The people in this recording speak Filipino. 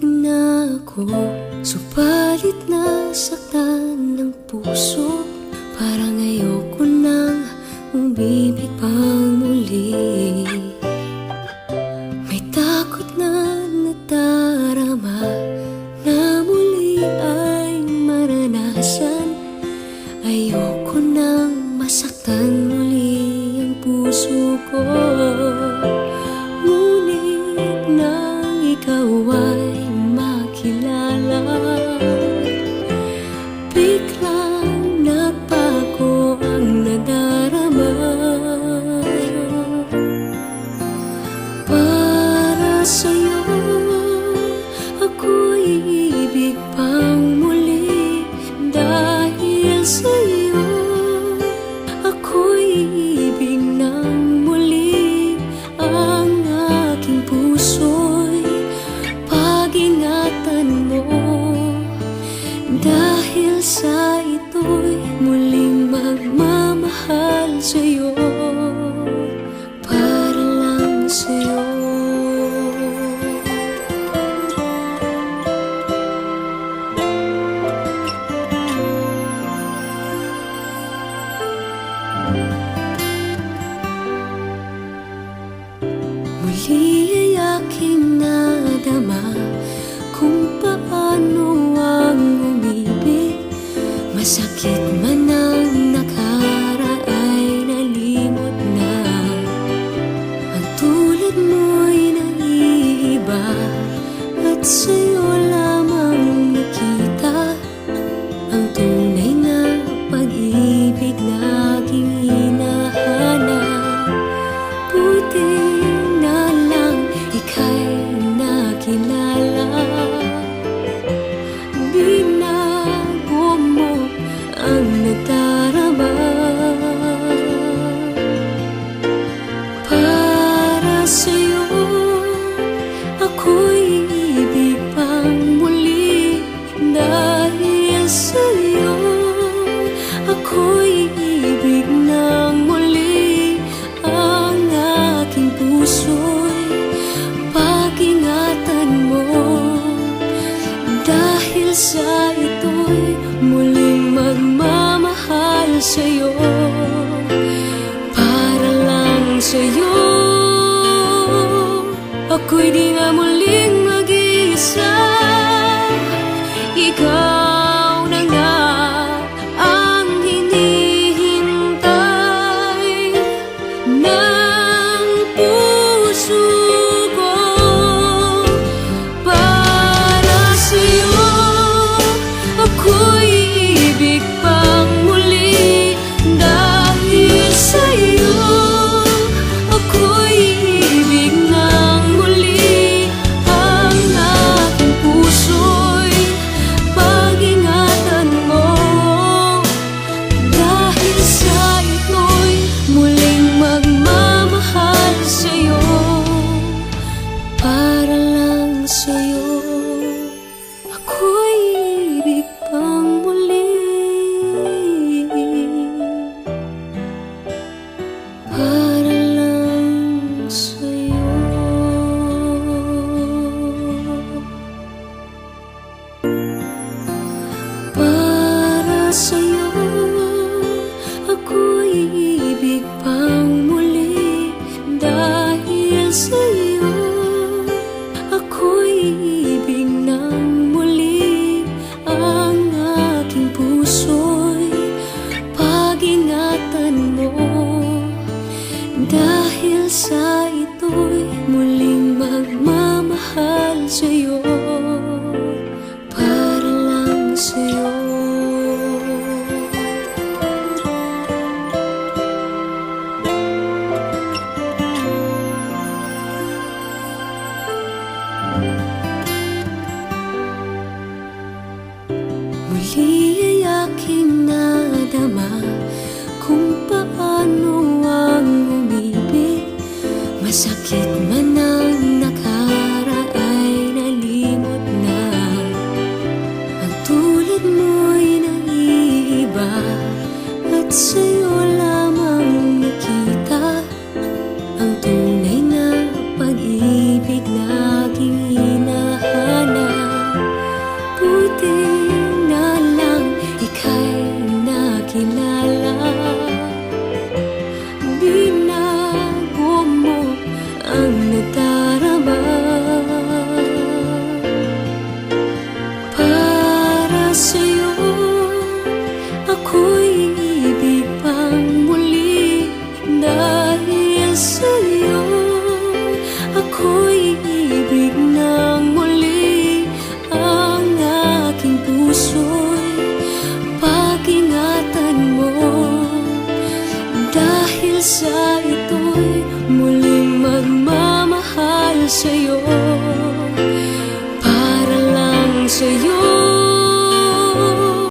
na ako, subalit nasaktan ng puso. Parang ayoko nang umibig pang muli. May takot na nadarama na muli ay maranasan. Ayoko nang masaktan muli ang puso ko. Ngunit nang ikaw ay makilala, biglang nagbago ang nadarama. Para sa'yo ako'y ibig pang muli. Dahil sa'yo ako'y ibig ng muli. Ang aking puso'y pag-ingatan mo. Dahil sa ito'y muling magmamahal sa'yo, para lang sa'yo. Muli ay aking nadama kung paano ang umibig. Masakit man ang nakaraay, nalimot na. Ang tulad mo'y naiiba, at sa'yo lamang nakita ang tunay na pag-ibig na aking hinahanap. Buti na lang ika'y nakilala. Binago mo ang nadarama. Para sa'yo ako'y ibig pang muli. Dahil sa'yo ako'y ibig ng muli. Ang aking puso'y pag-ingatan mo. Dahil sa ito'y muling magmamahal sa'yo, para lang sa'yo. Ako'y di na muling mag-iisa. Ikaw na nga ang hinihintay ng puso ko. Para sa'yo ako'y ibig pang muli. Dahil sa'yo ako'y ibig ng muli. Ang aking puso'y pag-ingatan mo. Dahil sa ito'y muling magmamahal sa'yo, para lang sa'yo. Ako'y ibig pang muli. Para lang sa'yo. Para sa'yo ako'y ibig pang muli. Dahil sa'yo ako'y ibig ng muli. Ang aking puso'y pag-ingatan mo. Dahil sa ito'y muling magmamahal sa'yo, para lang sa'yo. Muli ay aking nadama kung paano ang umibig. Masakit man ang nakaraay, nalimot na. Ang tulad mo'y naiiba, at sa'yo lamang nakita ang tunay na pag-ibig na aking hinahanap. sa ito'y muling magmamahal sa'yo.